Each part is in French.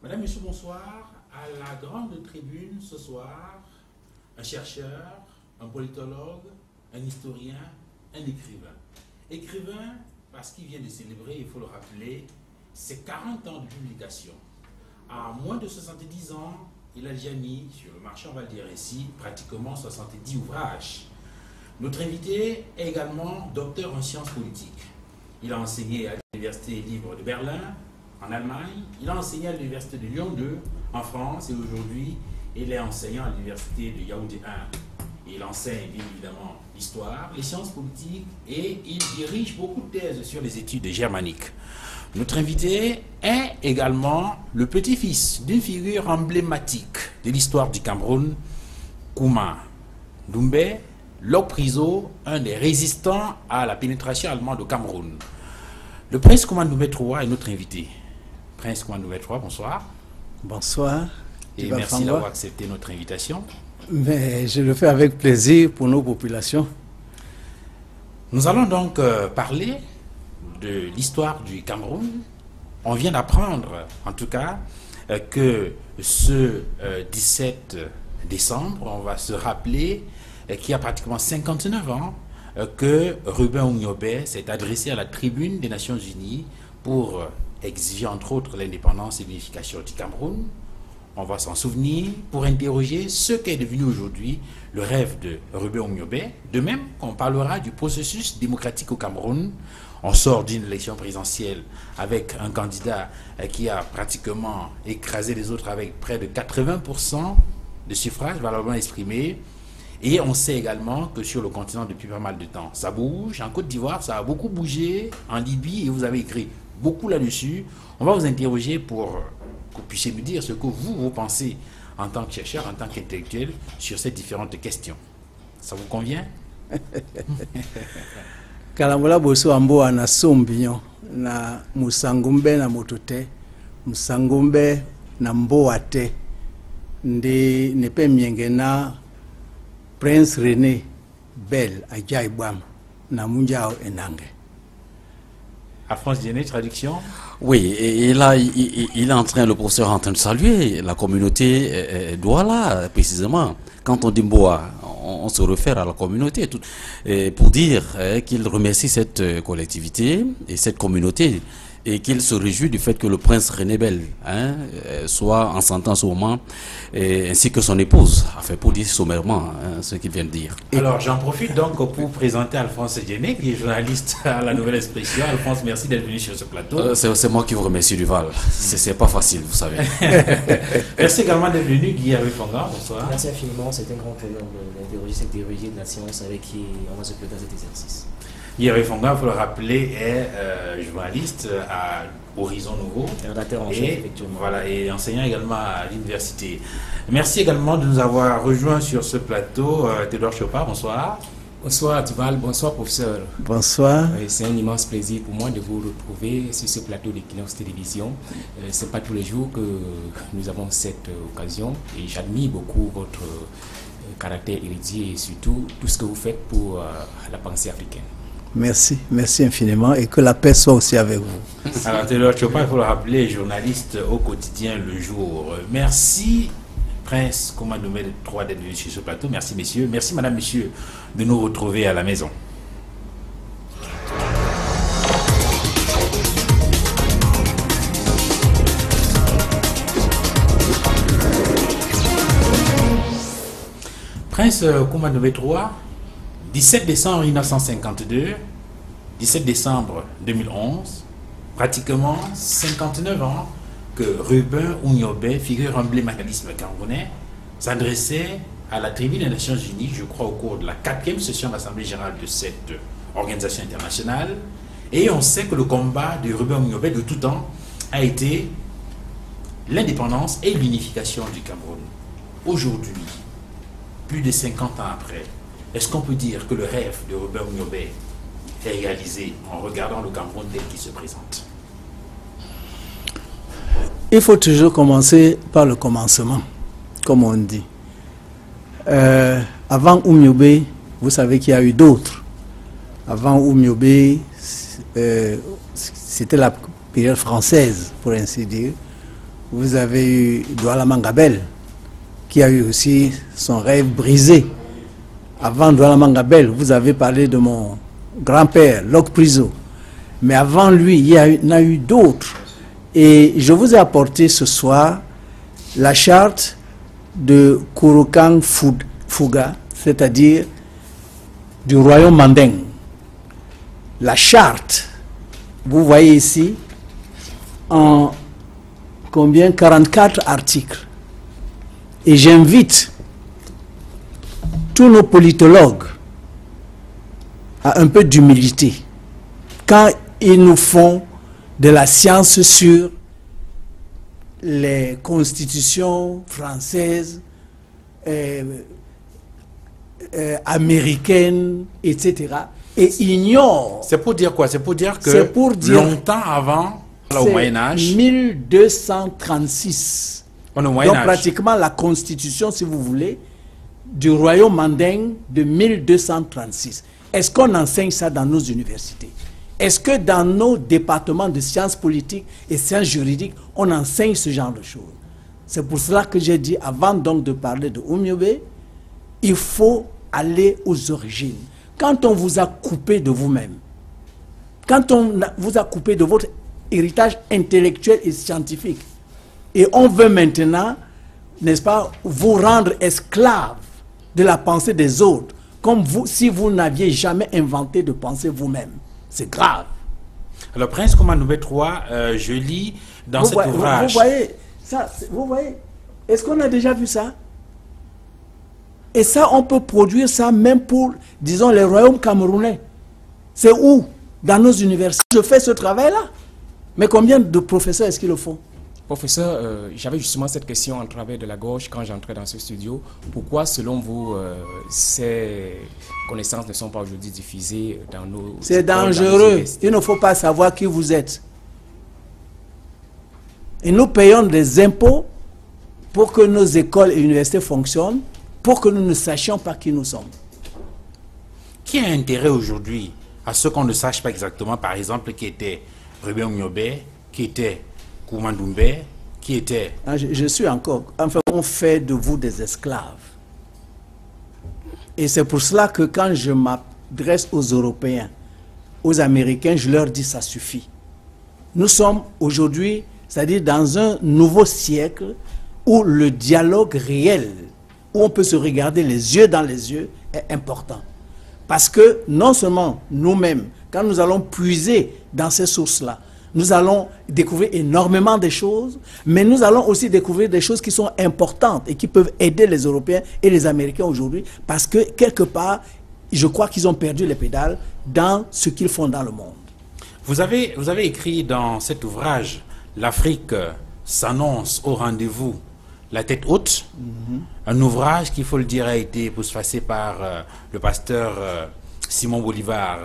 Madame, Monsieur, bonsoir. À la grande tribune ce soir, un chercheur, un politologue, un historien, un écrivain. Écrivain parce qu'il vient de célébrer, il faut le rappeler, ses 40 ans de publication. À moins de 70 ans, il a déjà mis sur le marché, on va le dire ici, pratiquement 70 ouvrages. Notre invité est également docteur en sciences politiques. Il a enseigné à l'Université libre de Berlin, en Allemagne. Il a enseigné à l'Université de Lyon 2, en France. Et aujourd'hui, il est enseignant à l'Université de Yaoundé 1. Il enseigne bien évidemment l'histoire, les sciences politiques et il dirige beaucoup de thèses sur les études germaniques. Notre invité est également le petit-fils d'une figure emblématique de l'histoire du Cameroun, Kouma Doumbé, Lok Priso, un des résistants à la pénétration allemande au Cameroun. Le prince Kouma Doumbé III est notre invité. Prince Kouma Doumbé III, bonsoir. Bonsoir. Et merci d'avoir accepté notre invitation. Mais je le fais avec plaisir pour nos populations. Nous allons donc parler de l'histoire du Cameroun. On vient d'apprendre, en tout cas, que ce 17 décembre, on va se rappeler qu'il y a pratiquement 59 ans que Ruben Ouniobé s'est adressé à la tribune des Nations Unies pour exiger entre autres l'indépendance et l'unification du Cameroun. On va s'en souvenir pour interroger ce qu'est devenu aujourd'hui le rêve de Ruben Ouniobé. De même qu'on parlera du processus démocratique au Cameroun. On sort d'une élection présidentielle avec un candidat qui a pratiquement écrasé les autres avec près de 80% de suffrages valablement exprimés. Et on sait également que sur le continent depuis pas mal de temps, ça bouge. En Côte d'Ivoire, ça a beaucoup bougé. En Libye, et vous avez écrit beaucoup là-dessus. On va vous interroger pour que vous puissiez me dire ce que vous pensez en tant que chercheur, en tant qu'intellectuel, sur ces différentes questions. Ça vous convient? Kalambola boso ambo ana sombinyo na musangumbe na motote musangumbe na mboate ndi nepe miengena Prince René Bell Ajaibam na munjao enange. Alphonse Diéné, traduction. Oui, et là, le professeur est en train de saluer la communauté Douala, précisément. Quand on dit Mboa, on se réfère à la communauté pour dire qu'il remercie cette collectivité et cette communauté et qu'il se réjouit du fait que le prince René Bell soit en sentence au moment ainsi que son épouse, enfin pour dire sommairement ce qu'il vient de dire. Alors j'en profite donc pour présenter Alphonse Diéné, qui est journaliste à la Nouvelle Expression. Alphonse, merci d'être venu sur ce plateau. C'est moi qui vous remercie, Duval. C'est pas facile, vous savez. Merci également d'être venu, Guy Fonga. Bonsoir. Merci infiniment, c'est un grand honneur d'interroger cet érudit de la science avec qui on va se prêter à cet exercice. Guy Fonga, il faut le rappeler, est journaliste à Horizon Nouveau. Rédacteur en chef, effectivement. Voilà, et enseignant également à l'université. Merci également de nous avoir rejoints sur ce plateau. Théodore Chopard, bonsoir. Bonsoir Duval, bonsoir professeur. Bonsoir. C'est un immense plaisir pour moi de vous retrouver sur ce plateau de Kinox Télévision. Ce n'est pas tous les jours que nous avons cette occasion et j'admire beaucoup votre caractère érudit et surtout tout ce que vous faites pour la pensée africaine. Merci, merci infiniment et que la paix soit aussi avec vous. Alors Théodore Chopard, il faut le rappeler, journaliste au quotidien Le Jour. Merci Prince Kouma Doumbé III d'être venu sur ce plateau. Merci messieurs. Merci madame, messieurs de nous retrouver à la maison. Prince Kouma Doumbé III, 17 décembre 1952, 17 décembre 2011, pratiquement 59 ans que Ruben Ouniobé, figure emblématique camerounais, s'adressait à la tribune des Nations Unies, je crois au cours de la 4e session de l'Assemblée générale de cette organisation internationale. Et on sait que le combat de Ruben Ouniobé de tout temps a été l'indépendance et l'unification du Cameroun. Aujourd'hui, plus de 50 ans après, est-ce qu'on peut dire que le rêve de Ruben Ouniobé est réalisé en regardant le Cameroun tel qu'il se présente? Il faut toujours commencer par le commencement, comme on dit. Avant Ouniobé, vous savez qu'il y a eu d'autres. Avant Ouniobé, c'était la période française, pour ainsi dire, vous avez eu Douala Mangabel, qui a eu aussi son rêve brisé. Avant Douala Mangabel, vous avez parlé de mon grand-père, Locke Priso. Mais avant lui, il y en a eu d'autres. Et je vous ai apporté ce soir la charte de Kouroukan Fouga, c'est-à-dire du royaume Manding. La charte, vous voyez ici, en combien? 44 articles. Et j'invite tous nos politologues à un peu d'humilité quand ils nous font de la science sur les constitutions françaises, américaines, etc. et ignorent. C'est pour dire quoi? C'est pour dire que longtemps avant, au Moyen-Âge, 1236. Donc pratiquement la constitution, si vous voulez, du royaume Manding de 1236. Est-ce qu'on enseigne ça dans nos universités? Est-ce que dans nos départements de sciences politiques et sciences juridiques, on enseigne ce genre de choses? C'est pour cela que j'ai dit, avant donc de parler de Oumiobe, il faut aller aux origines. Quand on vous a coupé de vous-même, quand on vous a coupé de votre héritage intellectuel et scientifique, et on veut maintenant, n'est-ce pas, vous rendre esclave de la pensée des autres, comme vous, si vous n'aviez jamais inventé de penser vous-même. C'est grave. Alors, Prince Komanoube III, je lis dans cet ouvrage. Vous voyez, ça, vous voyez, est-ce qu'on a déjà vu ça? Et ça, on peut produire ça même pour, disons, les royaumes camerounais. C'est où? Dans nos universités. Je fais ce travail-là. Mais combien de professeurs est-ce qu'ils le font? Professeur, j'avais justement cette question en travers de la gorge quand j'entrais dans ce studio. Pourquoi, selon vous, ces connaissances ne sont pas aujourd'hui diffusées dans nos... C'est dangereux. Il ne faut pas savoir qui vous êtes. Et nous payons des impôts pour que nos écoles et universités fonctionnent, pour que nous ne sachions pas qui nous sommes. Qui a intérêt aujourd'hui à ce qu'on ne sache pas exactement, par exemple, qui était Rubén Oumiobe, qui était Koumandoumbé, qui était... Je suis encore... Enfin, on fait de vous des esclaves. Et c'est pour cela que quand je m'adresse aux Européens, aux Américains, je leur dis ça suffit. Nous sommes aujourd'hui, c'est-à-dire dans un nouveau siècle où le dialogue réel, où on peut se regarder les yeux dans les yeux, est important. Parce que non seulement nous-mêmes, quand nous allons puiser dans ces sources-là, nous allons découvrir énormément de choses, mais nous allons aussi découvrir des choses qui sont importantes et qui peuvent aider les Européens et les Américains aujourd'hui, parce que quelque part, je crois qu'ils ont perdu les pédales dans ce qu'ils font dans le monde. Vous avez écrit dans cet ouvrage, l'Afrique s'annonce au rendez-vous, la tête haute, un ouvrage qui, il faut le dire, a été postfacé par le pasteur Simon Bolivar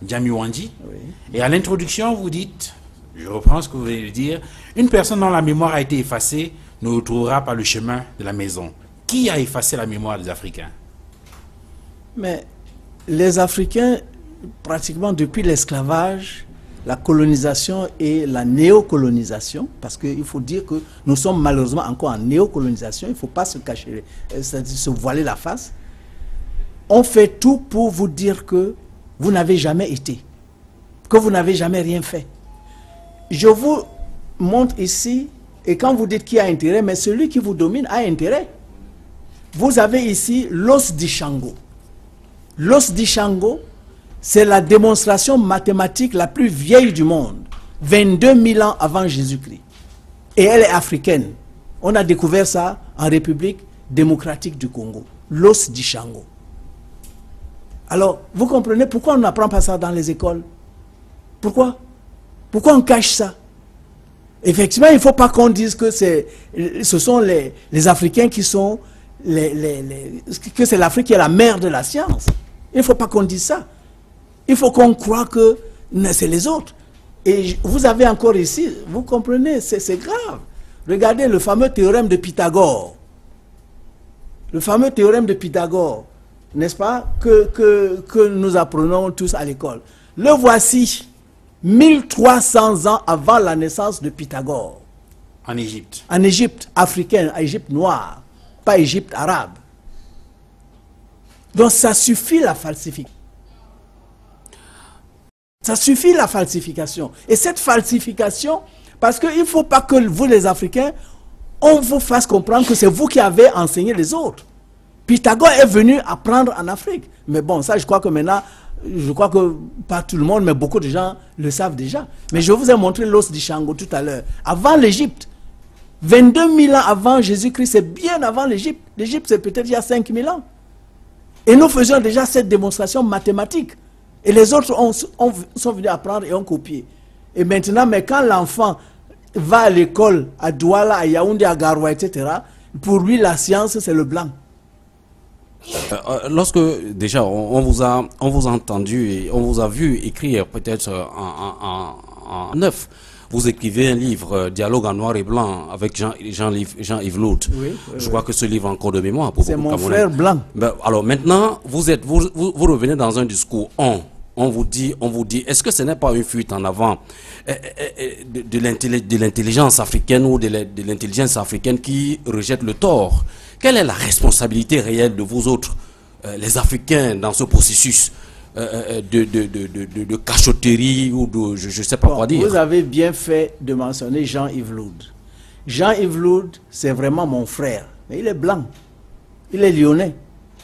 Djambi-Wandji. Oui. Et à l'introduction, vous dites, je reprends ce que vous voulez dire, une personne dont la mémoire a été effacée nous retrouvera par le chemin de la maison. Qui a effacé la mémoire des Africains? Mais les Africains, pratiquement depuis l'esclavage, la colonisation et la néocolonisation, parce qu'il faut dire que nous sommes malheureusement encore en néocolonisation, il ne faut pas se cacher, c'est-à-dire se voiler la face. On fait tout pour vous dire que vous n'avez jamais été, que vous n'avez jamais rien fait. Je vous montre ici, et quand vous dites qui a intérêt, mais celui qui vous domine a intérêt. Vous avez ici l'os d'Ishango. L'os d'Ishango, c'est la démonstration mathématique la plus vieille du monde, 22 000 ans avant Jésus-Christ. Et elle est africaine. On a découvert ça en République démocratique du Congo. L'os d'Ishango. Alors, vous comprenez pourquoi on n'apprend pas ça dans les écoles? Pourquoi? Pourquoi on cache ça? Effectivement, il ne faut pas qu'on dise que ce sont les Africains qui sont... que c'est l'Afrique qui est la mère de la science. Il ne faut pas qu'on dise ça. Il faut qu'on croie que c'est les autres. Et vous avez encore ici, vous comprenez, c'est grave. Regardez le fameux théorème de Pythagore. Le fameux théorème de Pythagore, n'est-ce pas, que nous apprenons tous à l'école. Le voici, 1300 ans avant la naissance de Pythagore. En Égypte. En Égypte africaine, en Égypte noire, pas Égypte arabe. Donc ça suffit la falsification. Ça suffit la falsification. Et cette falsification, parce qu'il ne faut pas que vous les Africains, on vous fasse comprendre que c'est vous qui avez enseigné les autres. Pythagore est venu apprendre en Afrique. Mais bon, ça je crois que maintenant, je crois que pas tout le monde, mais beaucoup de gens le savent déjà. Mais je vous ai montré l'os du Shango tout à l'heure. Avant l'Égypte, 22 000 ans avant Jésus-Christ, c'est bien avant l'Égypte. L'Égypte, c'est peut-être il y a 5 000 ans. Et nous faisions déjà cette démonstration mathématique. Et les autres sont venus apprendre et ont copié. Et maintenant, mais quand l'enfant va à l'école, à Douala, à Yaoundé, à Garoua, etc., pour lui, la science, c'est le blanc. Lorsque déjà on vous a entendu et on vous a vu écrire peut-être en neuf, vous écrivez un livre, Dialogue en noir et blanc, avec Jean-Yves Loud. Oui, je crois que ce livre a encore de mémoire pour vous. C'est mon frère blanc. Ben, alors maintenant, vous revenez dans un discours on vous dit, est-ce que ce n'est pas une fuite en avant de l'intelligence africaine ou de l'intelligence africaine qui rejette le tort? Quelle est la responsabilité réelle de vous autres, les Africains, dans ce processus de cachotterie ou de je ne sais pas quoi dire? Vous avez bien fait de mentionner Jean-Yves Loud. Jean-Yves Loud, c'est vraiment mon frère. Mais il est blanc. Il est lyonnais.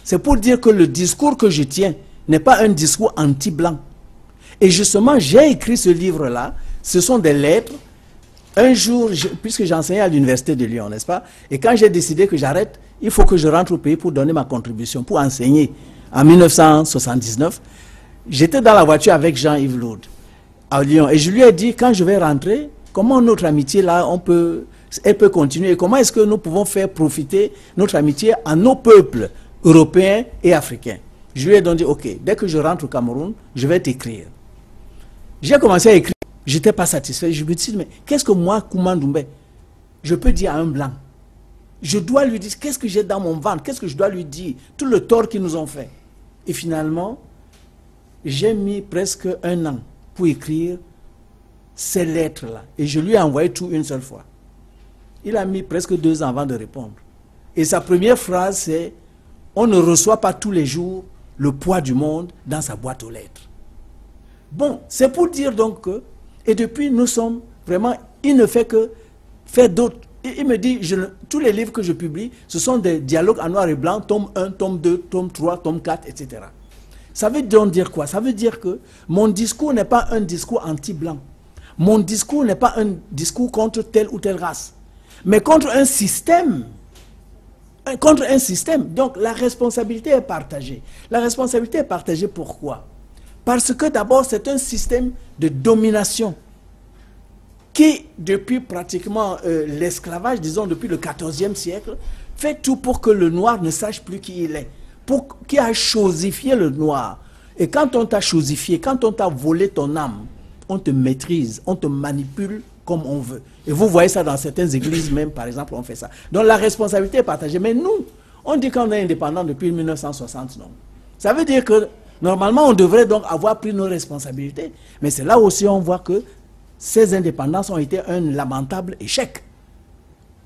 C'est pour dire que le discours que je tiens n'est pas un discours anti-blanc. Et justement, j'ai écrit ce livre-là. Ce sont des lettres. Un jour, puisque j'enseignais à l'université de Lyon, n'est-ce pas? Et quand j'ai décidé que j'arrête, il faut que je rentre au pays pour donner ma contribution, pour enseigner. En 1979, j'étais dans la voiture avec Jean-Yves Loud à Lyon. Et je lui ai dit, quand je vais rentrer, comment notre amitié là, elle peut continuer? Et comment est-ce que nous pouvons faire profiter notre amitié à nos peuples européens et africains? Je lui ai donc dit, ok, dès que je rentre au Cameroun, je vais t'écrire. J'ai commencé à écrire. Je n'étais pas satisfait. Je me dis, mais qu'est-ce que moi, Kouma Doumbé, je peux dire à un blanc? Je dois lui dire, qu'est-ce que j'ai dans mon ventre? Qu'est-ce que je dois lui dire? Tout le tort qu'ils nous ont fait. Et finalement, j'ai mis presque 1 an pour écrire ces lettres-là. Et je lui ai envoyé tout une seule fois. Il a mis presque 2 ans avant de répondre. Et sa première phrase, c'est « On ne reçoit pas tous les jours le poids du monde dans sa boîte aux lettres. » Bon, c'est pour dire donc que, et depuis nous sommes vraiment, il ne fait que faire d'autres. Il me dit, tous les livres que je publie, ce sont des dialogues en noir et blanc, tome 1, tome 2, tome 3, tome 4, etc. Ça veut donc dire quoi? Ça veut dire que mon discours n'est pas un discours anti-blanc. Mon discours n'est pas un discours contre telle ou telle race, mais contre un système. Contre un système. Donc la responsabilité est partagée. La responsabilité est partagée pourquoi? Parce que d'abord c'est un système de domination qui, depuis pratiquement l'esclavage, disons depuis le XIVe siècle, fait tout pour que le noir ne sache plus qui il est, qui a chosifié le noir. Et quand on t'a chosifié, quand on t'a volé ton âme, on te maîtrise, on te manipule comme on veut. Et vous voyez ça dans certaines églises même, par exemple, on fait ça. Donc la responsabilité est partagée. Mais nous, on dit qu'on est indépendant depuis 1960, non. Ça veut dire que, normalement, on devrait donc avoir pris nos responsabilités. Mais c'est là aussi on voit que ces indépendances ont été un lamentable échec.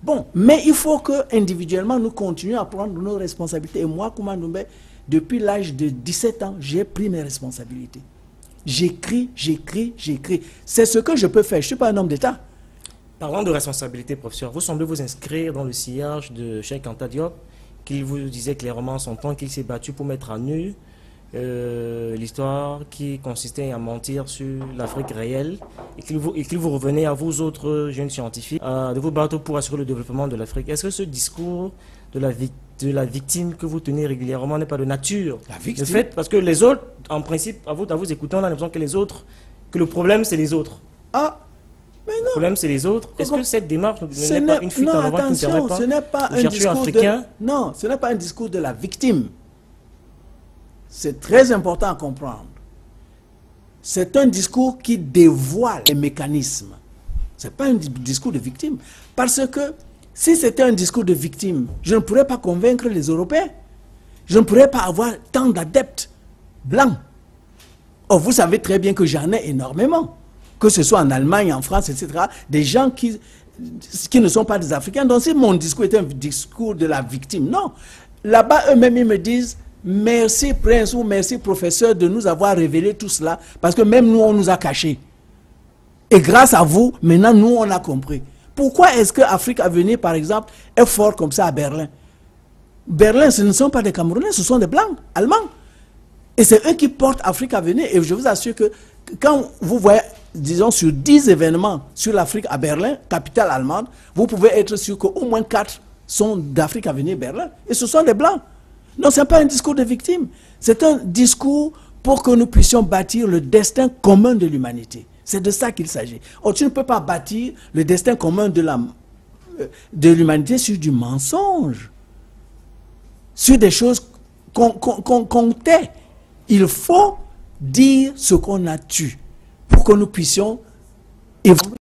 Bon, mais il faut que individuellement nous continuions à prendre nos responsabilités. Et moi, Kouma Doumbé, depuis l'âge de 17 ans, j'ai pris mes responsabilités. J'écris, j'écris, j'écris. C'est ce que je peux faire. Je ne suis pas un homme d'État. Parlant de responsabilité, professeur, vous semblez vous inscrire dans le sillage de Cheikh Anta Diop, qu'il vous disait clairement en son temps qu'il s'est battu pour mettre à nu l'histoire qui consistait à mentir sur l'Afrique réelle et qu'il vous revenait à vous autres jeunes scientifiques de vous battre pour assurer le développement de l'Afrique. Est-ce que ce discours de la victime que vous tenez régulièrement n'est pas de nature? La victime? Le fait, parce que les autres, en principe, à vous écoutant, on a l'impression que le problème c'est les autres. Ah, mais non. Le problème c'est les autres. Est-ce que cette démarche n'est pas une fuite en avant qui ne permet pas ce n'est pas un discours non, ce n'est pas un discours de la victime. C'est très important à comprendre. C'est un discours qui dévoile les mécanismes. Ce n'est pas un discours de victime. Parce que si c'était un discours de victime, je ne pourrais pas convaincre les Européens. Je ne pourrais pas avoir tant d'adeptes blancs. Or, vous savez très bien que j'en ai énormément. Que ce soit en Allemagne, en France, etc. Des gens qui qui ne sont pas des Africains. Donc si mon discours est un discours de la victime, non. Là-bas, eux-mêmes, ils me disent, merci prince ou merci professeur de nous avoir révélé tout cela, parce que même nous, on nous a cachés. Et grâce à vous, maintenant, nous, on a compris. Pourquoi est-ce que Afrique Avenir, par exemple, est fort comme ça à Berlin? Berlin, ce ne sont pas des Camerounais, ce sont des Blancs, Allemands. Et c'est eux qui portent Afrique Avenir. Et je vous assure que quand vous voyez, disons, sur 10 événements sur l'Afrique à Berlin, capitale allemande, vous pouvez être sûr qu'au moins 4 sont d'Afrique Avenir Berlin. Et ce sont des Blancs. Non, ce n'est pas un discours de victime. C'est un discours pour que nous puissions bâtir le destin commun de l'humanité. C'est de ça qu'il s'agit. Or, tu ne peux pas bâtir le destin commun de l'humanité sur du mensonge, sur des choses qu'on tait. Il faut dire ce qu'on a tué pour que nous puissions évoluer.